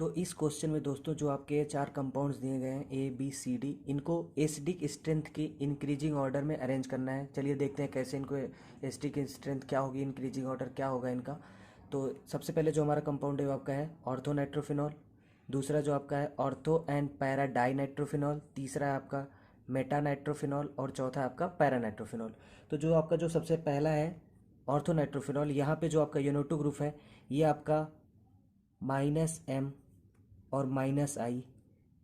तो इस क्वेश्चन में दोस्तों जो आपके चार कंपाउंड्स दिए गए हैं ए बी सी डी, इनको एसिडिक स्ट्रेंथ की इंक्रीजिंग ऑर्डर में अरेंज करना है। चलिए देखते हैं कैसे इनको, एसिडिक स्ट्रेंथ क्या होगी, इंक्रीजिंग ऑर्डर क्या होगा इनका। तो सबसे पहले जो हमारा कंपाउंड है वो आपका है ऑर्थो नाइट्रोफिनॉल। दूसरा जो आपका है ortho and para dinitrophenol. तीसरा है आपका मेटा नाइट्रोफिनॉल और चौथा है आपका पैरा नाइट्रोफिनॉल। तो जो आपका जो सबसे पहला है ऑर्थो नाइट्रोफिनॉल, यहाँ पे जो आपका यूनो2 ग्रुप है ये आपका -M और -I,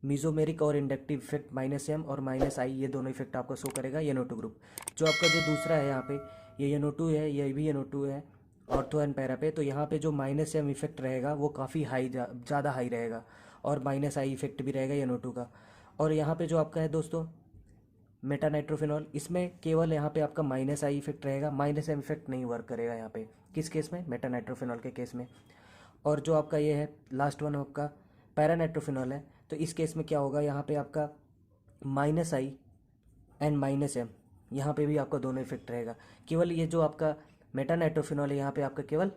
मीजोमेरिक और इंडक्टिव इफेक्ट -M और -I, ये दोनों इफेक्ट आपको शो करेगा यूनो2 ग्रुप। जो आपका जो दूसरा है यहाँ पे ये यूनो2 है, ये भी यूनो2 है ऑर्थो एंड पैरा पे, तो यहाँ पे जो -M इफेक्ट रहेगा वो काफ़ी हाई, ज़्यादा हाई रहेगा और -I इफेक्ट भी रहेगा यूनो2 का। और यहाँ पे जो आपका है दोस्तों मेटा नाइट्रोफिनॉल, इसमें केवल यहाँ पे आपका -I इफेक्ट रहेगा, -M इफेक्ट नहीं वर्क करेगा यहाँ पे। किस केस में? मेटा नाइट्रोफिनॉल के केस में। और जो आपका ये है लास्ट वन आपका पैरा नाइट्रोफिनॉल है, तो इस केस में क्या होगा, यहाँ पे आपका -I एंड -M, यहाँ पे भी आपका दोनों इफेक्ट रहेगा। केवल ये जो आपका मेटा नाइट्रोफिनॉल है यहाँ पे आपका केवल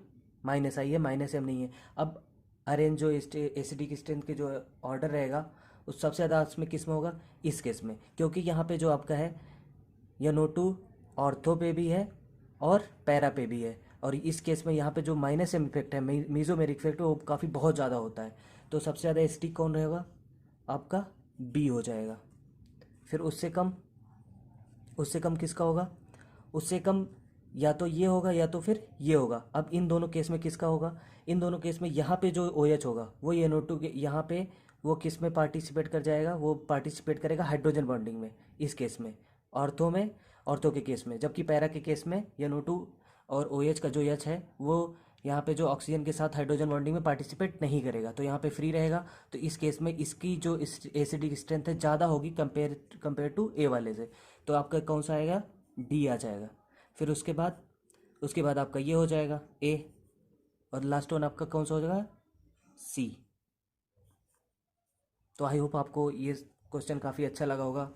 -I है, -M नहीं है। अब अरेंज जो एसिडिक स्ट्रेंथ के जो ऑर्डर रहेगा उस सबसे ज़्यादा उसमें किस में होगा? इस केस में, क्योंकि यहाँ पे जो आपका है यूनो2 ऑर्थो पे भी है और पैरा पे भी है, और इस केस में यहाँ पे जो -M इफेक्ट है, मीजोमेरिक इफेक्ट, वो काफ़ी बहुत ज़्यादा होता है। तो सबसे ज़्यादा एसिडिक कौन रहेगा? आपका बी हो जाएगा। फिर उससे कम किसका होगा? उससे कम या तो ये होगा या तो फिर ये होगा। अब इन दोनों केस में किसका होगा? इन दोनों केस में यहाँ पे जो OH होगा वो NO2 के यहाँ पे वो किस में पार्टिसिपेट कर जाएगा? वो पार्टिसिपेट करेगा हाइड्रोजन बॉन्डिंग में, इस केस में ऑर्थो के केस में। जबकि पैरा के केस में NO2 और OH का जो H है वो यहाँ पे जो ऑक्सीजन के साथ हाइड्रोजन बॉन्डिंग में पार्टिसिपेट नहीं करेगा, तो यहाँ पे फ्री रहेगा। तो इस केस में इसकी जो एसिडिक स्ट्रेंथ है ज़्यादा होगी कंपेयर टू ए वाले से। तो आपका कौन सा आएगा? डी आ जाएगा। फिर उसके बाद आपका ये हो जाएगा ए, और लास्ट वन आपका कौन सा हो जाएगा? सी। तो आई होप आपको ये क्वेश्चन काफ़ी अच्छा लगा होगा।